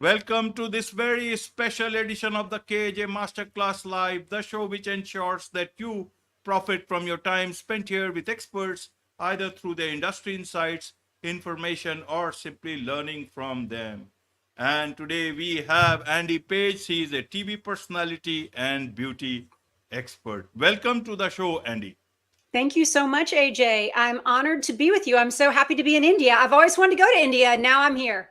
Welcome to this very special edition of the KJ Masterclass Live, the show which ensures that you profit from your time spent here with experts, either through their industry insights, information, or simply learning from them. And today we have Andy Paige. He is a TV personality and beauty expert. Welcome to the show, Andy. Thank you so much, AJ. I'm honored to be with you. I'm so happy to be in India. I've always wanted to go to India, and now I'm here.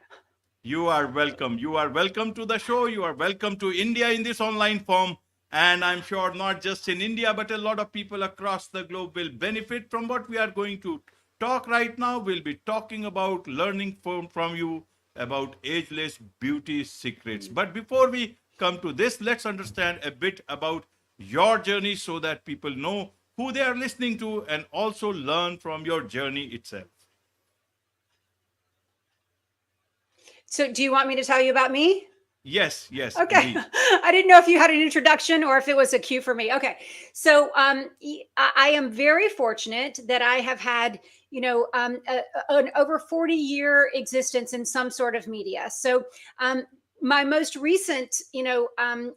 You are welcome. You are welcome to the show. You are welcome to India in this online form. And I'm sure not just in India, but a lot of people across the globe will benefit from what we are going to talk right now. We'll be talking about learning from you about ageless beauty secrets. But before we come to this, let's understand a bit about your journey so that people know who they are listening to and also learn from your journey itself. So do you want me to tell you about me? Yes. Okay. Indeed. I didn't know if you had an introduction or if it was a cue for me. Okay. So I am very fortunate that I have had, an over 40-year existence in some sort of media. So my most recent,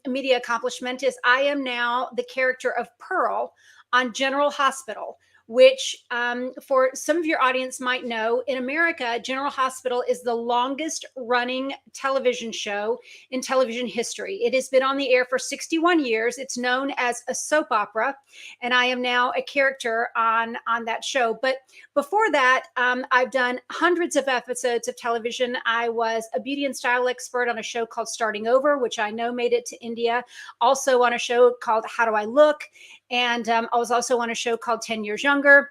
media accomplishment is I am now the character of Pearl on General Hospital, which for some of your audience might know, in America, General Hospital is the longest running television show in television history. It has been on the air for 61 years. It's known as a soap opera, and I am now a character on that show. But before that, I've done hundreds of episodes of television. I was a beauty and style expert on a show called Starting Over, which I know made it to India. Also on a show called How Do I Look? And I was also on a show called 10 Years Younger.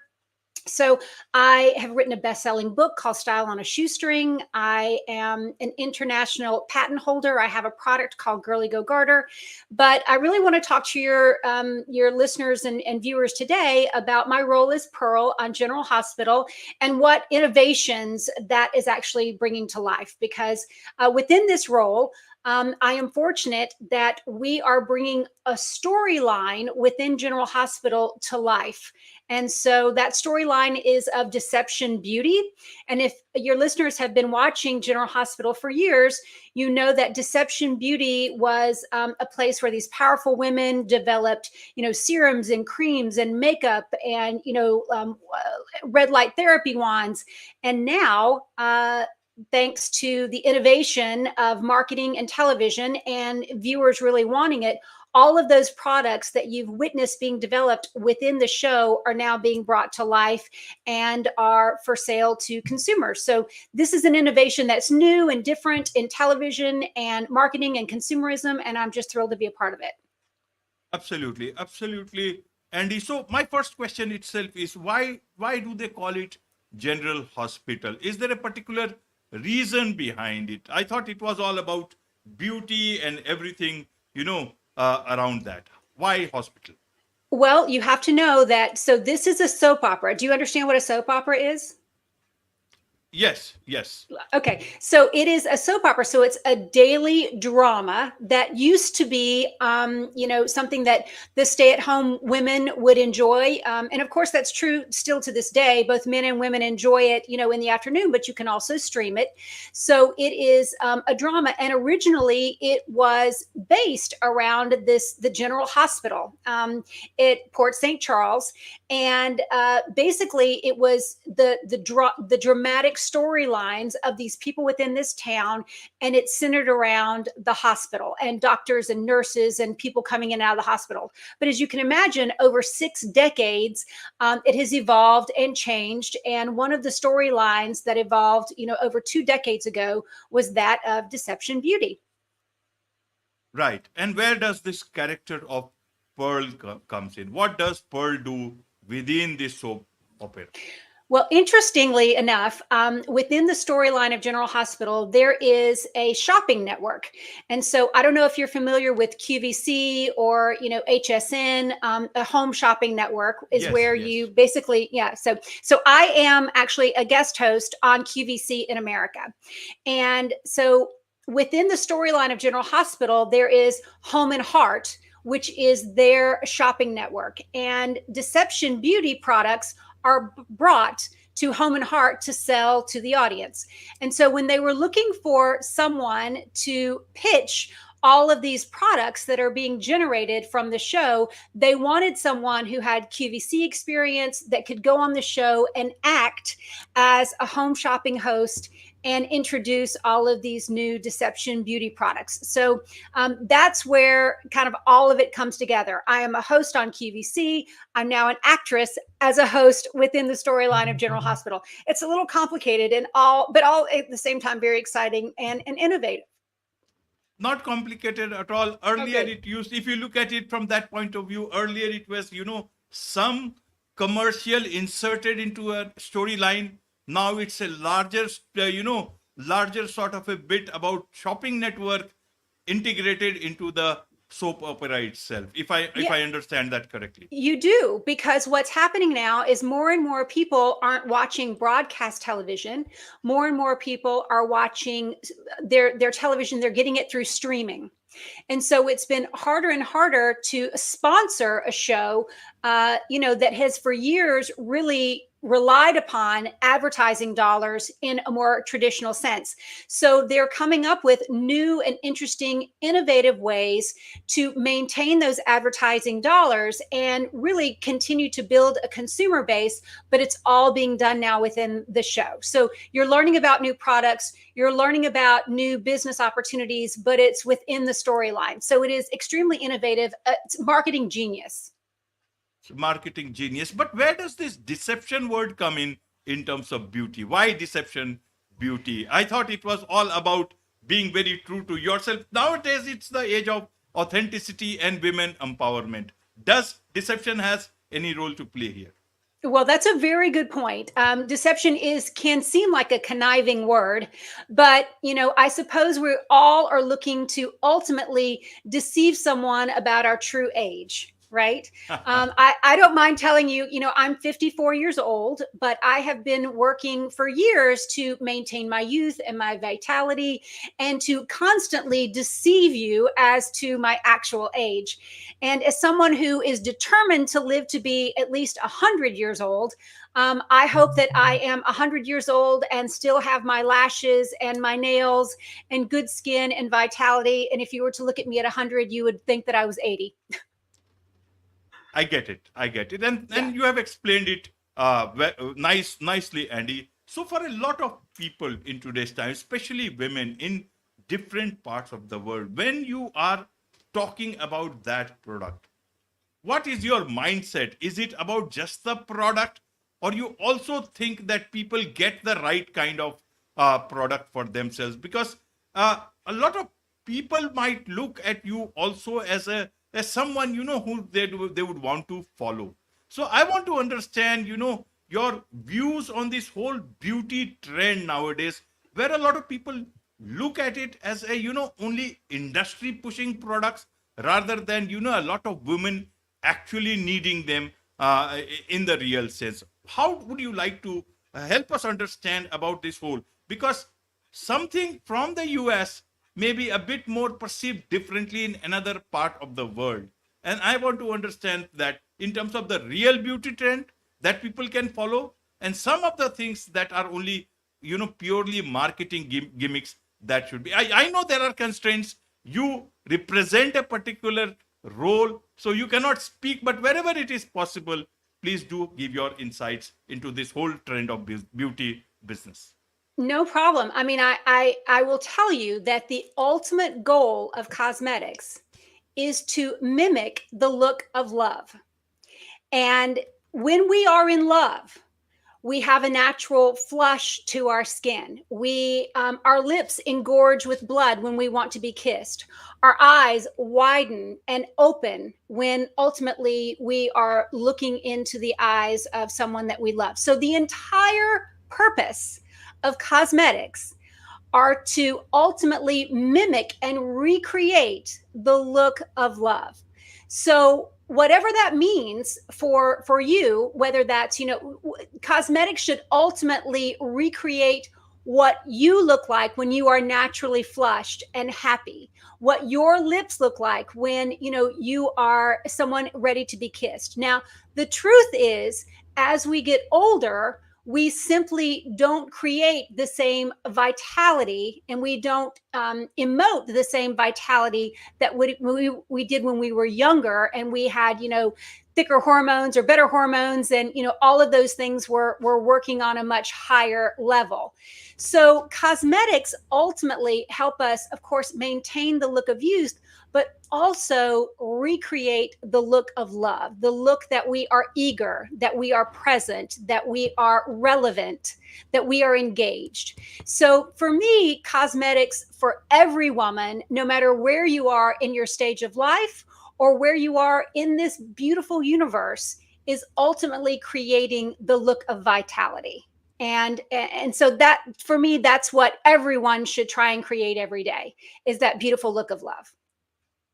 So I have written a best-selling book called Style on a Shoestring. I am an international patent holder. I have a product called Girly Go Garter. But I really want to talk to your listeners and viewers today about my role as Pearl on General Hospital and what innovations that is actually bringing to life. Because within this role, I am fortunate that we are bringing a storyline within General Hospital to life. And so that storyline is of deception beauty. And if your listeners have been watching General Hospital for years, you know that deception beauty was a place where these powerful women developed, serums and creams and makeup and, red light therapy wands. And now, thanks to the innovation of marketing and television and viewers really wanting it, all of those products that you've witnessed being developed within the show are now being brought to life and are for sale to consumers. So this is an innovation that's new and different in television and marketing and consumerism, and I'm just thrilled to be a part of it. Absolutely. Andy, so my first question itself is why do they call it General Hospital? Is there a particular reason behind it? I thought it was all about beauty and everything, around that. Why hospital? Well, you have to know that. So this is a soap opera. Do you understand what a soap opera is? Yes. Okay, so it is a soap opera. So it's a daily drama that used to be, something that the stay-at-home women would enjoy. And of course, that's true still to this day. Both men and women enjoy it, in the afternoon, but you can also stream it. So it is a drama. And originally, it was based around the General Hospital at Port St. Charles. And basically, it was the dramatic storylines of these people within this town, and it's centered around the hospital and doctors and nurses and people coming in and out of the hospital. But as you can imagine, over 6 decades, it has evolved and changed. And one of the storylines that evolved, over 2 decades ago was that of deception beauty. Right. And where does this character of Pearl comes in? What does Pearl do within this soap opera? Well, interestingly enough, within the storyline of General Hospital, there is a shopping network. And so I don't know if you're familiar with QVC or, HSN, a home shopping network is where you basically, So I am actually a guest host on QVC in America. And so within the storyline of General Hospital, there is Home and Heart, which is their shopping network. And Deception Beauty products are brought to Home and Heart to sell to the audience. And so when they were looking for someone to pitch all of these products that are being generated from the show, they wanted someone who had QVC experience that could go on the show and act as a home shopping host and introduce all of these new deception beauty products. So that's where kind of all of it comes together. I am a host on QVC. I'm now an actress as a host within the storyline of General Hospital. It's a little complicated and but all at the same time very exciting and innovative. Not complicated at all. Earlier Okay. it used, if you look at it from that point of view, earlier it was, some commercial inserted into a storyline. Now it's a larger, larger sort of a bit about shopping network integrated into the soap opera itself. If I understand that correctly. You do, because what's happening now is more and more people aren't watching broadcast television. More and more people are watching their television. They're getting it through streaming. And so it's been harder and harder to sponsor a show, that has for years really relied upon advertising dollars in a more traditional sense. So they're coming up with new and interesting, innovative ways to maintain those advertising dollars and really continue to build a consumer base, but it's all being done now within the show. So you're learning about new products, you're learning about new business opportunities, but it's within the storyline. So it is extremely innovative. It's marketing genius. Marketing genius. But where does this deception word come in terms of beauty? Why deception beauty? I thought it was all about being very true to yourself. Nowadays it's the age of authenticity and women empowerment. Does deception has any role to play here? Well, that's a very good point. Deception can seem like a conniving word, but I suppose we all are looking to ultimately deceive someone about our true age. Right. I don't mind telling you, I'm 54 years old, but I have been working for years to maintain my youth and my vitality and to constantly deceive you as to my actual age. And as someone who is determined to live to be at least 100 years old, I hope that I am 100 years old and still have my lashes and my nails and good skin and vitality. And if you were to look at me at 100, you would think that I was 80. I get it. I get it. And Yeah. you have explained it nicely, Andy. So for a lot of people in today's time, especially women in different parts of the world, when you are talking about that product, what is your mindset? Is it about just the product, or you also think that people get the right kind of product for themselves? Because a lot of people might look at you also as someone who they would want to follow. So I want to understand your views on this whole beauty trend nowadays, where a lot of people look at it as a only industry pushing products, rather than a lot of women actually needing them in the real sense. How would you like to help us understand about this whole? Because something from the US may be a bit more perceived differently in another part of the world. And I want to understand that in terms of the real beauty trend that people can follow, and some of the things that are only, purely marketing gimmicks that should be. I know there are constraints. You represent a particular role, so you cannot speak, but wherever it is possible, please do give your insights into this whole trend of beauty business. No problem. I mean, I will tell you that the ultimate goal of cosmetics is to mimic the look of love. And when we are in love, we have a natural flush to our skin. Our lips engorge with blood when we want to be kissed. Our eyes widen and open when ultimately we are looking into the eyes of someone that we love. So the entire purpose of cosmetics are to ultimately mimic and recreate the look of love. So whatever that means for you, whether that's, cosmetics should ultimately recreate what you look like when you are naturally flushed and happy, what your lips look like when, you are someone ready to be kissed. Now, the truth is, as we get older, we simply don't create the same vitality, and we don't emote the same vitality that we did when we were younger, and we had, thicker hormones or better hormones, and all of those things were working on a much higher level. So cosmetics ultimately help us, of course, maintain the look of youth, but also recreate the look of love, the look that we are eager, that we are present, that we are relevant, that we are engaged. So for me, cosmetics for every woman, no matter where you are in your stage of life or where you are in this beautiful universe, is ultimately creating the look of vitality. And so that, for me, that's what everyone should try and create every day, is that beautiful look of love.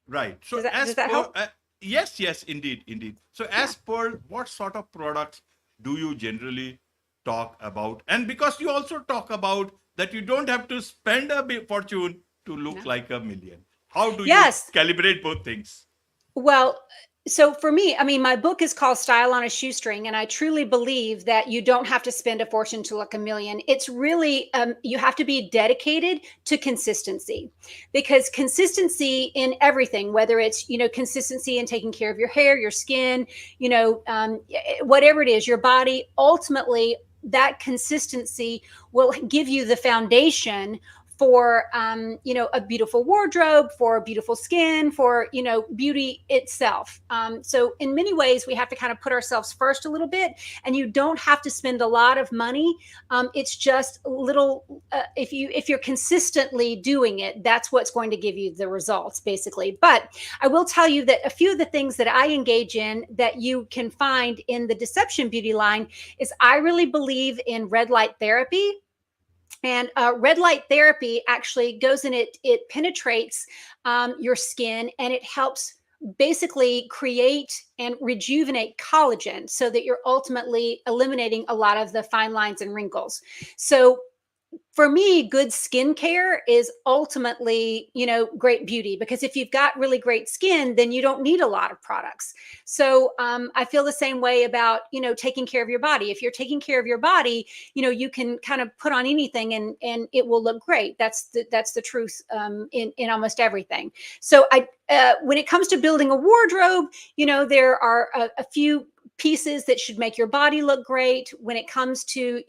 Right. So Does as that per help? yes, yes, indeed, indeed. So Yeah. as per what sort of products do you generally talk about? And because you also talk about that you don't have to spend a fortune to look No. like a million. How do you Yes. calibrate both things? Well, so for me, I mean, my book is called Style on a Shoestring, and I truly believe that you don't have to spend a fortune to look a million. It's really, you have to be dedicated to consistency, because consistency in everything, whether it's, consistency in taking care of your hair, your skin, whatever it is, your body, ultimately, that consistency will give you the foundation for a beautiful wardrobe, for beautiful skin, for beauty itself. So in many ways, we have to kind of put ourselves first a little bit, and you don't have to spend a lot of money. It's just little. If you're consistently doing it, that's what's going to give you the results, basically. But I will tell you that a few of the things that I engage in that you can find in the Deception Beauty line is, I really believe in red light therapy. And red light therapy actually goes in, it penetrates your skin, and it helps basically create and rejuvenate collagen, so that you're ultimately eliminating a lot of the fine lines and wrinkles. So for me, good skincare is ultimately, great beauty, because if you've got really great skin, then you don't need a lot of products. So I feel the same way about, taking care of your body. If you're taking care of your body, you can kind of put on anything, and it will look great. That's the truth in almost everything. So when it comes to building a wardrobe, there are a few pieces that should make your body look great. When it comes to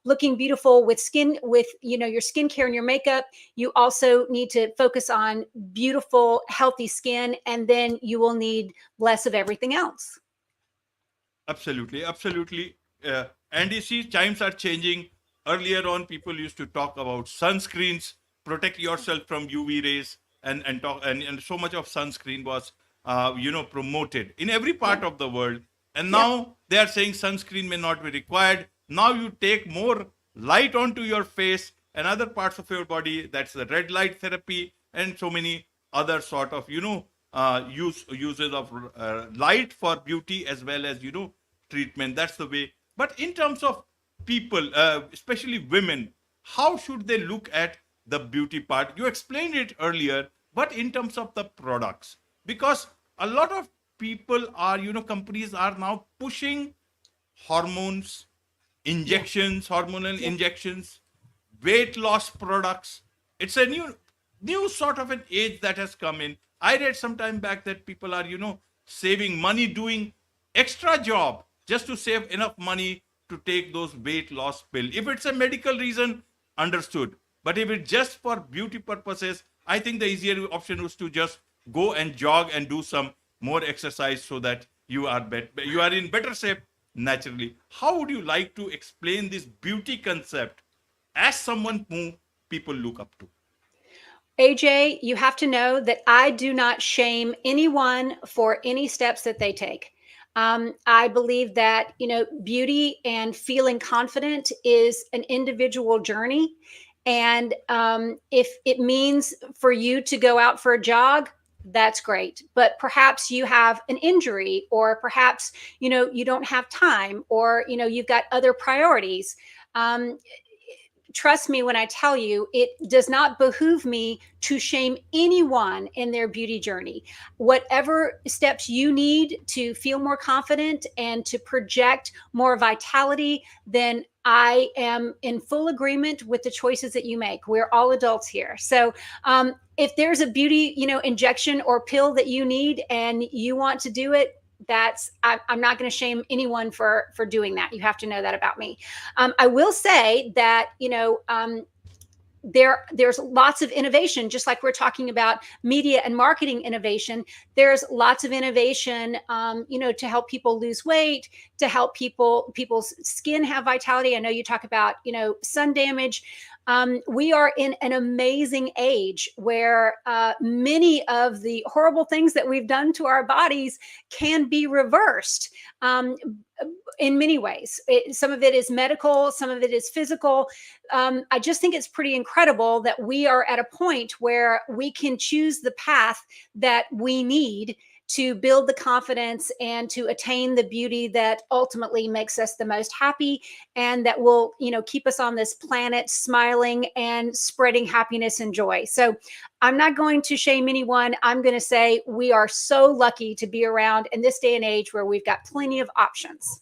looking beautiful with skin, with your skincare and your makeup, you also need to focus on beautiful, healthy skin, and then you will need less of everything else. Absolutely, absolutely. And you see, times are changing. Earlier on, people used to talk about sunscreens, protect yourself from UV rays, and talk, and so much of sunscreen was, promoted in every Yeah. part of the world. And Yep. now they are saying sunscreen may not be required. Now you take more light onto your face and other parts of your body. That's the red light therapy, and so many other sort of, uses of light for beauty, as well as, treatment. That's the way. But in terms of people, especially women, how should they look at the beauty part? You explained it earlier, but in terms of the products, because a lot of people are, companies are now pushing hormones, Yeah. injections, hormonal Yeah. injections, weight loss products. It's a new sort of an age that has come in. I read some time back that people are, saving money, doing extra job just to save enough money to take those weight loss pill. If it's a medical reason, understood. But if it's just for beauty purposes, I think the easier option was to just go and jog and do some more exercise, so that you are in better shape naturally. How would you like to explain this beauty concept as someone who people look up to? AJ, you have to know that I do not shame anyone for any steps that they take. I believe that, beauty and feeling confident is an individual journey. And if it means for you to go out for a jog, that's great. But perhaps you have an injury, or perhaps, you don't have time, or, you've got other priorities. Um, Trust me when I tell you, it does not behoove me to shame anyone in their beauty journey. Whatever steps you need to feel more confident and to project more vitality, then I am in full agreement with the choices that you make. We're all adults here. So if there's a beauty, injection or pill that you need and you want to do it, I'm not going to shame anyone for doing that. You have to know that about me. I will say that there's lots of innovation, just like we're talking about media and marketing innovation. There's lots of innovation, to help people lose weight, to help people's skin have vitality. I know you talk about sun damage. We are in an amazing age where many of the horrible things that we've done to our bodies can be reversed. In many ways, some of it is medical, some of it is physical. I just think it's pretty incredible that we are at a point where we can choose the path that we need to build the confidence and to attain the beauty that ultimately makes us the most happy, and that will, keep us on this planet smiling and spreading happiness and joy. So I'm not going to shame anyone. I'm going to say we are so lucky to be around in this day and age where we've got plenty of options.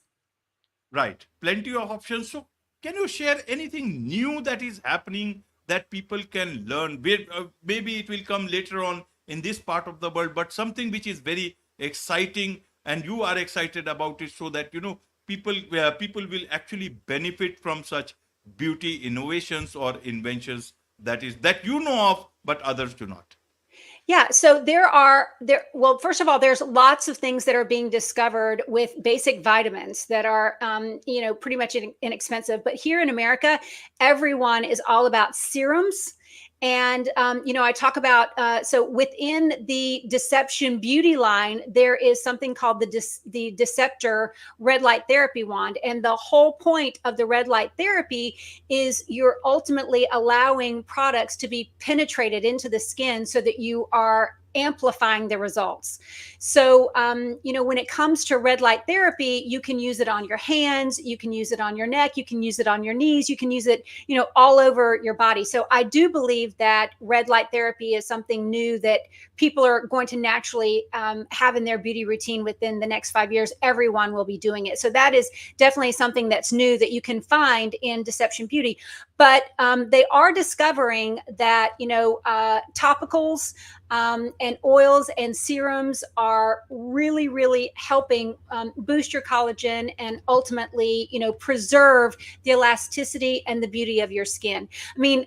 Right. Plenty of options. So can you share anything new that is happening that people can learn? Maybe it will come later on in this part of the world, but something which is very exciting and you are excited about it, so that, people will actually benefit from such beauty innovations or inventions that you know of, but others do not. Yeah, so well, first of all, there's lots of things that are being discovered with basic vitamins that are pretty much inexpensive. But here in America, everyone is all about serums. And I talk about so within the Deception Beauty line, there is something called the Deceptor red light therapy wand, and the whole point of the red light therapy is you're ultimately allowing products to be penetrated into the skin so that you are amplifying the results. So, when it comes to red light therapy, you can use it on your hands, you can use it on your neck, you can use it on your knees, you can use it, all over your body. So I do believe that red light therapy is something new that people are going to naturally have in their beauty routine within the next 5 years. Everyone will be doing it. So that is definitely something that's new that you can find in Deception Beauty. But they are discovering that, topicals and oils and serums are really, really helping boost your collagen and ultimately, preserve the elasticity and the beauty of your skin. I mean,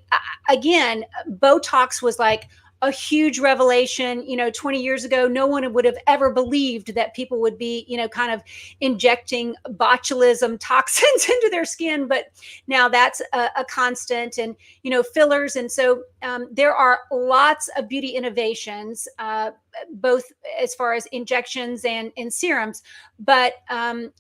again, Botox was like a huge revelation. 20 years ago, no one would have ever believed that people would be, kind of injecting botulism toxins into their skin. But now that's a constant, and, fillers. And so there are lots of beauty innovations, both as far as injections and serums. But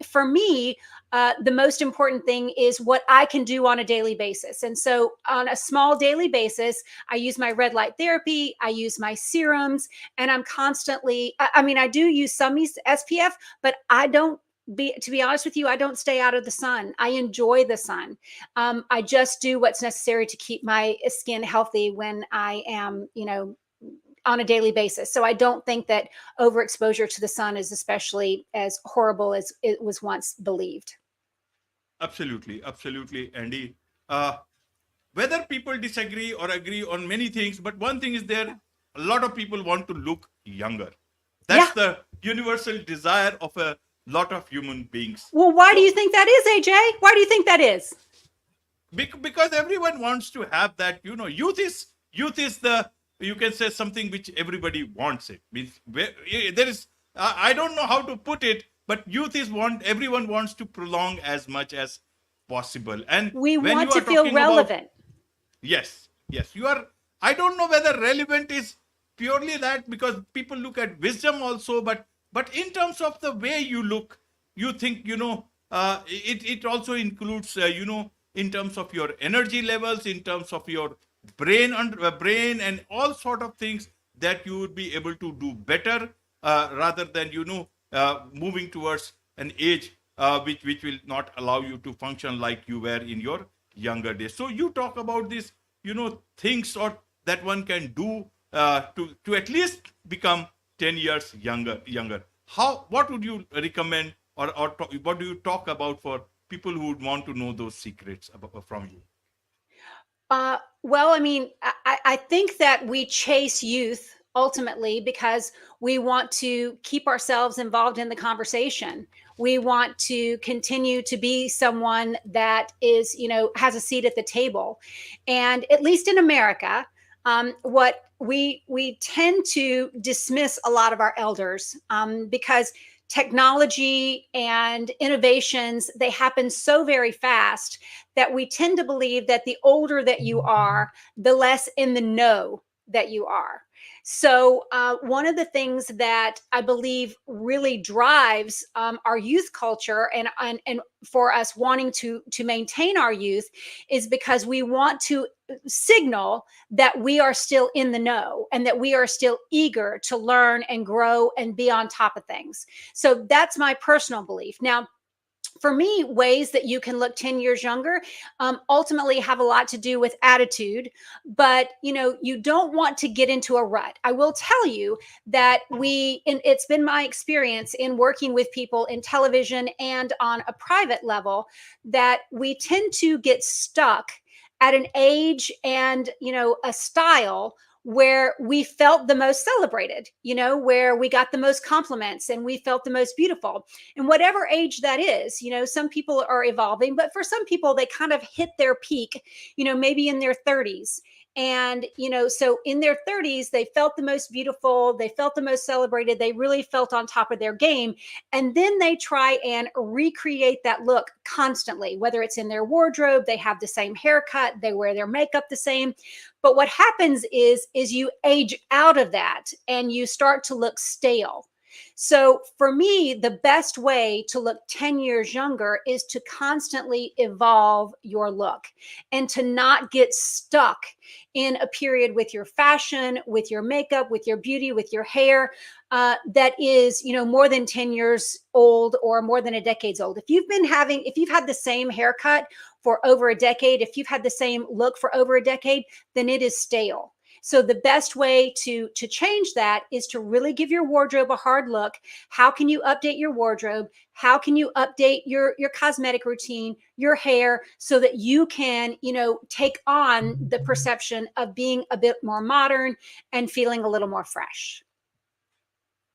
for me, the most important thing is what I can do on a daily basis. And so on a small daily basis, I use my red light therapy, I use my serums, and I'm constantly, I do use some SPF, but to be honest with you, I don't stay out of the sun. I enjoy the sun. I just do what's necessary to keep my skin healthy when I am, on a daily basis. So I don't think that overexposure to the sun is especially as horrible as it was once believed. Absolutely, Andy. Whether people disagree or agree on many things, but one thing is there, a lot of people want to look younger. That's the universal desire of a lot of human beings. Well, why do you think that is, AJ? Why do you think that is? Because everyone wants to have that, youth is the, you can say something which everybody wants it. There is, I don't know how to put it, but everyone wants to prolong as much as possible. And we want to feel relevant. Yes, you are. I don't know whether relevant is purely that, because people look at wisdom also, but in terms of the way you look, you think, it also includes, in terms of your energy levels, in terms of your brain and all sort of things that you would be able to do better, rather than, moving towards an age which will not allow you to function like you were in your younger days. So you talk about this, things or that one can do to at least become 10 years younger. What would you recommend, or what do you talk about for people who would want to know those secrets from you? Well, I mean, I think that we chase youth ultimately because we want to keep ourselves involved in the conversation. We want to continue to be someone that is, has a seat at the table. And at least in America, what we tend to dismiss a lot of our elders because technology and innovations, they happen so very fast that we tend to believe that the older that you are, the less in the know that you are. So, one of the things that I believe really drives our youth culture and for us wanting to maintain our youth is because we want to signal that we are still in the know and that we are still eager to learn and grow and be on top of things. So that's my personal belief. Now, for me, ways that you can look 10 years younger ultimately have a lot to do with attitude, but you don't want to get into a rut. I will tell you that it's been my experience in working with people in television and on a private level that we tend to get stuck at an age and a style where we felt the most celebrated, where we got the most compliments and we felt the most beautiful. And whatever age that is, some people are evolving, but for some people, they kind of hit their peak, maybe in their 30s. And, so in their 30s, they felt the most beautiful, they felt the most celebrated, they really felt on top of their game. And then they try and recreate that look constantly, whether it's in their wardrobe, they have the same haircut, they wear their makeup the same. But what happens is you age out of that and you start to look stale. So for me, the best way to look 10 years younger is to constantly evolve your look and to not get stuck in a period with your fashion, with your makeup, with your beauty, with your hair that is, more than 10 years old or more than a decade's old. If you've had the same haircut for over a decade, if you've had the same look for over a decade, then it is stale. So the best way to change that is to really give your wardrobe a hard look. How can you update your wardrobe? How can you update your cosmetic routine, your hair, so that you can, take on the perception of being a bit more modern and feeling a little more fresh?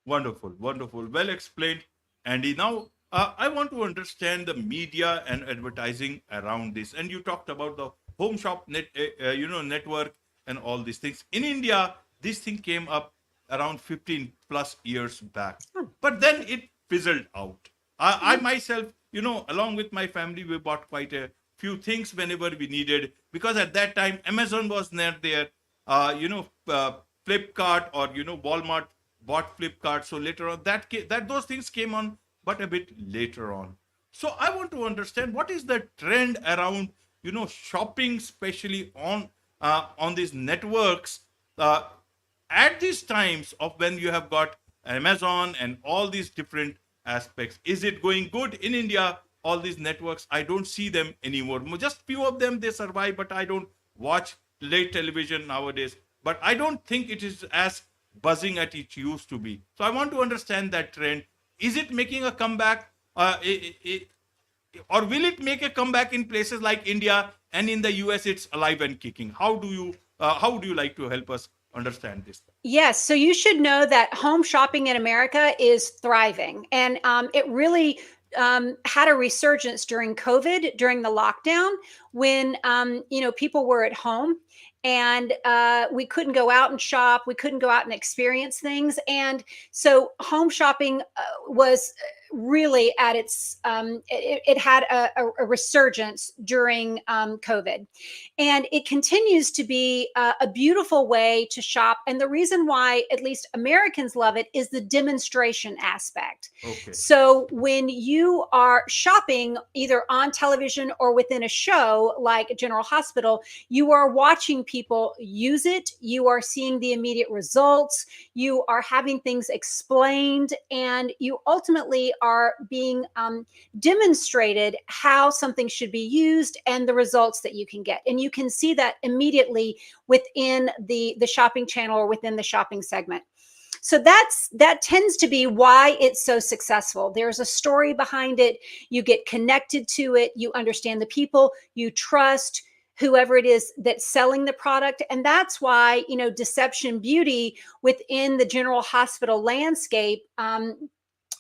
Wonderful, wonderful. Well explained, Andy. Now, I want to understand the media and advertising around this. And you talked about the home shop network and all these things. In India, this thing came up around 15 plus years back, but then it fizzled out. I myself, along with my family, we bought quite a few things whenever we needed, because at that time Amazon was not there. Flipkart or Walmart bought Flipkart. So later on, that those things came on, but a bit later on. So I want to understand what is the trend around shopping, especially on these networks at these times of when you have got Amazon and all these different aspects. Is it going good in India? All these networks, I don't see them anymore. Just few of them, they survive, but I don't watch late television nowadays. But I don't think it is as buzzing as it used to be. So I want to understand that trend. Is it making a comeback? Or will it make a comeback in places like India, and in the US it's alive and kicking? How would you like to help us understand this? Yes. So you should know that home shopping in America is thriving. And it really had a resurgence during COVID, during the lockdown, when, people were at home and we couldn't go out and shop. We couldn't go out and experience things. And so home shopping was really at its, it had a resurgence during COVID. And it continues to be a beautiful way to shop. And the reason why at least Americans love it is the demonstration aspect. Okay. So when you are shopping either on television or within a show like General Hospital, you are watching people use it. You are seeing the immediate results. You are having things explained, and you ultimately are being demonstrated how something should be used and the results that you can get. And you can see that immediately within the shopping channel or within the shopping segment. So that tends to be why it's so successful. There's a story behind it. You get connected to it. You understand the people. You trust whoever it is that's selling the product. And that's why, Deception Beauty within the general hospital landscape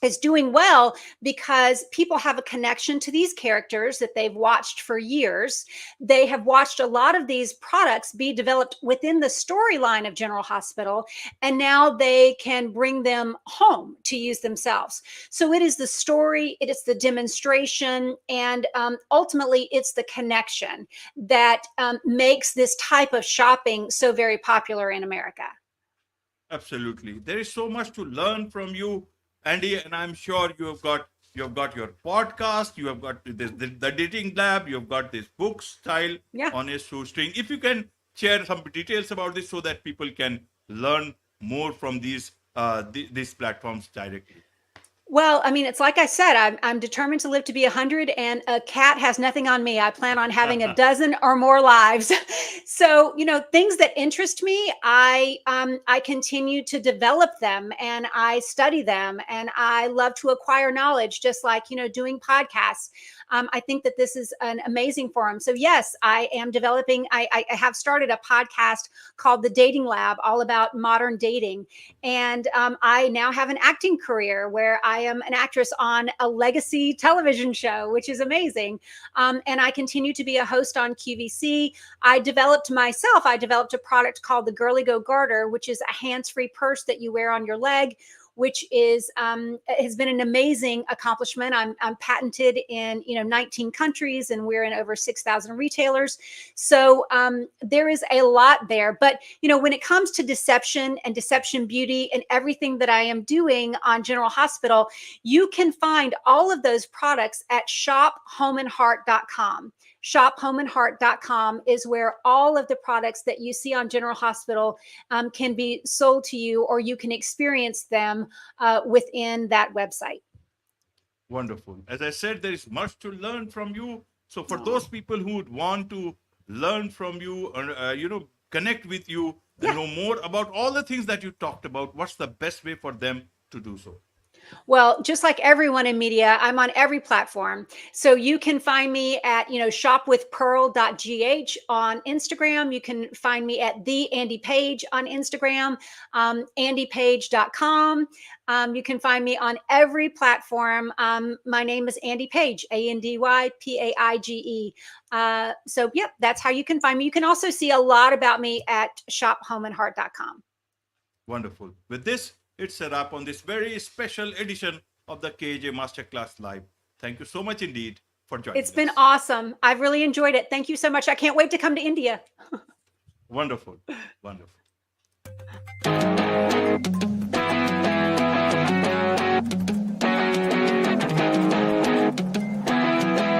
is doing well, because people have a connection to these characters that they've watched for years. They have watched a lot of these products be developed within the storyline of General Hospital, and now they can bring them home to use themselves. So it is the story, it is the demonstration, and ultimately it's the connection that makes this type of shopping so very popular in America. Absolutely. There is so much to learn from you, Andy, and I'm sure you've got your podcast, you have got this the dating lab, you've got this book style Yeah. on a shoestring. If you can share some details about this so that people can learn more from these platforms directly. Well, I mean, it's like I said, I'm determined to live to be 100, and a cat has nothing on me. I plan on having a dozen or more lives. So, things that interest me, I continue to develop them, and I study them, and I love to acquire knowledge, just like, doing podcasts. I think that this is an amazing forum. So yes, I am developing, I have started a podcast called The Dating Lab, all about modern dating. And I now have an acting career where I am an actress on a legacy television show, which is amazing. And I continue to be a host on QVC. I developed a product called the Girly Go Garter, which is a hands-free purse that you wear on your leg, which has been an amazing accomplishment. I'm patented in 19 countries, and we're in over 6,000 retailers. So there is a lot there. But when it comes to deception and Deception Beauty and everything that I am doing on General Hospital, you can find all of those products at shophomeandheart.com. Shophomeandheart.com is where all of the products that you see on General Hospital can be sold to you, or you can experience them within that website. Wonderful. As I said, there is much to learn from you. So for Aw. those people who would want to learn from you, or connect with you, and know more about all the things that you talked about, what's the best way for them to do so? Well, just like everyone in media, I'm on every platform. So you can find me at, shopwithpearl.gh on Instagram. You can find me at the Andy Paige on Instagram, andypaige.com. You can find me on every platform. My name is Andy Paige, ANDYPAIGE. So, yep, that's how you can find me. You can also see a lot about me at shophomeandheart.com. Wonderful. With this, it's a wrap on this very special edition of the KJ Masterclass Live. Thank you so much indeed for joining us. It's been awesome. I've really enjoyed it. Thank you so much. I can't wait to come to India. Wonderful. Wonderful.